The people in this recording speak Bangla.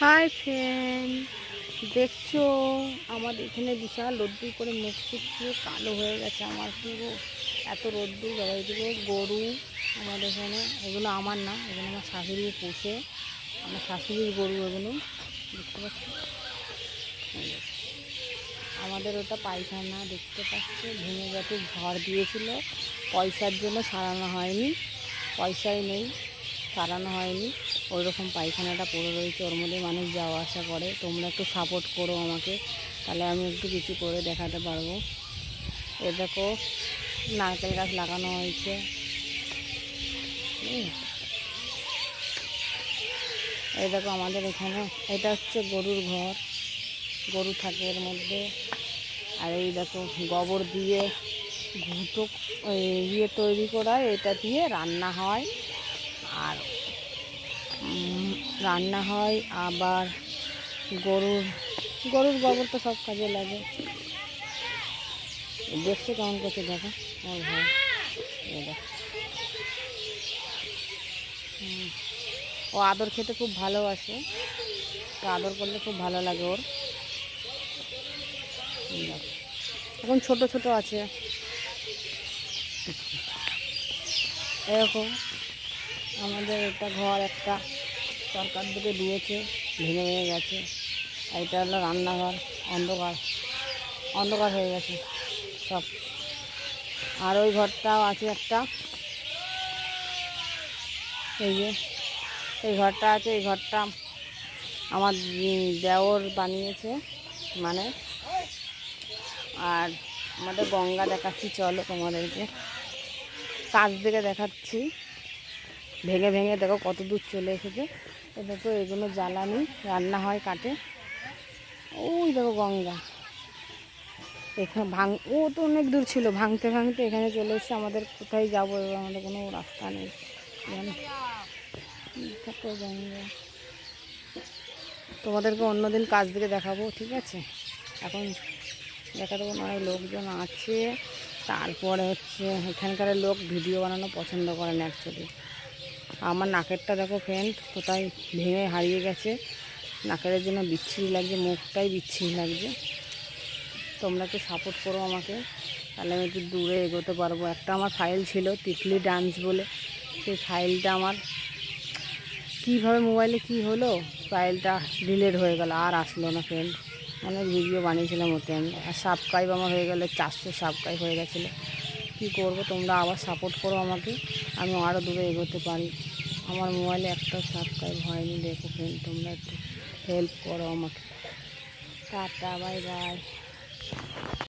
হাই ফ্রেন্ড, দেখছো আমাদের এখানে বিশাল রোদ্দুর করে মুখ শুকিয়ে কালো হয়ে গেছে আমার পুরো। এত রোদ্দুর বাবা, এদিকে গরু আমাদের এখানে, এগুলো আমার না, এগুলো আমার শাশুড়ি পোষে, আমার শাশুড়ির গরু এগুলো, দেখতে পাচ্ছ। আমাদের ওটা পায়খানা দেখতে পাচ্ছে ভেঙে গেছে, ঝড় দিয়েছিল, পয়সার জন্য সারানো হয়নি, পয়সাই নেই, সারানো হয়নি। ওই রকম পায়খানাটা পড়ে রয়েছে, ওর মধ্যে মানুষ যাওয়া আসা করে। তোমরা একটু সাপোর্ট করো আমাকে, তাহলে আমি একটু কিছু করে দেখাতে পারবো। এ দেখো নারকেল গাছ লাগানো হয়েছে। এই দেখো আমাদের এখানে এটা হচ্ছে গরুর ঘর, গরু থাকে এর মধ্যে। আর এই দেখো গোবর দিয়ে ঘুঁটো ইয়ে তৈরি করা, এটা দিয়ে রান্না হয়। আর রান্না হয় আবার গরুর গরুর গোবর তো সব কাজে লাগে। দেখছে কেমন করছে দেখো আমার ভাই, দেখো ও আদর খেতে খুব ভালোবাসে, তো আদর করলে খুব ভালো লাগে ওর। এখন ছোট ছোট আছে এরকম। আমাদের এটা ঘর একটা সরকার থেকে দিয়েছে, ভেঙে ভেঙে গেছে। এটা হলো রান্নাঘর, অন্ধকার অন্ধকার হয়ে গেছে সব। আর ওই ঘরটাও আছে একটা, এই যে এই ঘরটা আছে, এই ঘরটা আমার দেওর বানিয়েছে মানে। আর আমাদের গঙ্গা দেখাচ্ছি, চলো তোমাদেরকে কাছ থেকে দেখাচ্ছি। ভেঙে ভেঙে দেখো কত দূর চলে এসেছে। এ দেখো এগুলো জ্বালানি, রান্না হয় কাটে। ওই দেখো গঙ্গা এখানে ও তো অনেক দূর ছিল, ভাঙতে ভাঙতে এখানে চলে এসেছে। আমাদের কোথায় যাবো এবার, আমাদের কোনো রাস্তা নেই। গঙ্গা তোমাদেরকে অন্যদিন কাজ থেকে দেখাবো, ঠিক আছে? এখন দেখা দেবো, অনেক লোকজন আছে। তারপরে হচ্ছে এখানকার লোক ভিডিও বানানো পছন্দ করে না অ্যাকচুয়ালি। আমার নাকেরটা দেখো ফ্রেন্ড কোথায় ভেঙে হারিয়ে গেছে, নাকের জন্য বিচ্ছিরি লাগছে, মুখটাই বিচ্ছিরি লাগছে। তোমরা একটু সাপোর্ট করো আমাকে, তাহলে আমি একটু দূরে এগোতে পারবো। একটা আমার ফাইল ছিল তিতলি ডান্স বলে, সেই ফাইলটা আমার কীভাবে মোবাইলে কি হলো, ফাইলটা ডিলিট হয়ে গেল, আর আসলো না ফ্রেন্ড। অনেক ভিডিও বানিয়েছিলাম ওতে আমি, আর সাবস্ক্রাইব আমার হয়ে গেলে 400 সাবস্ক্রাইব হয়ে গেছিলো। কী করবো, তোমরা আবার সাপোর্ট করো আমাকে, আমি আরও দূরে এগোতে পারি। আমার মোবাইলে একটা সাবস্ক্রাইব হয়নি, দেখো ফ্রেন্ড, তোমরা একটু হেল্প করো আমাকে। Tata, bye bye.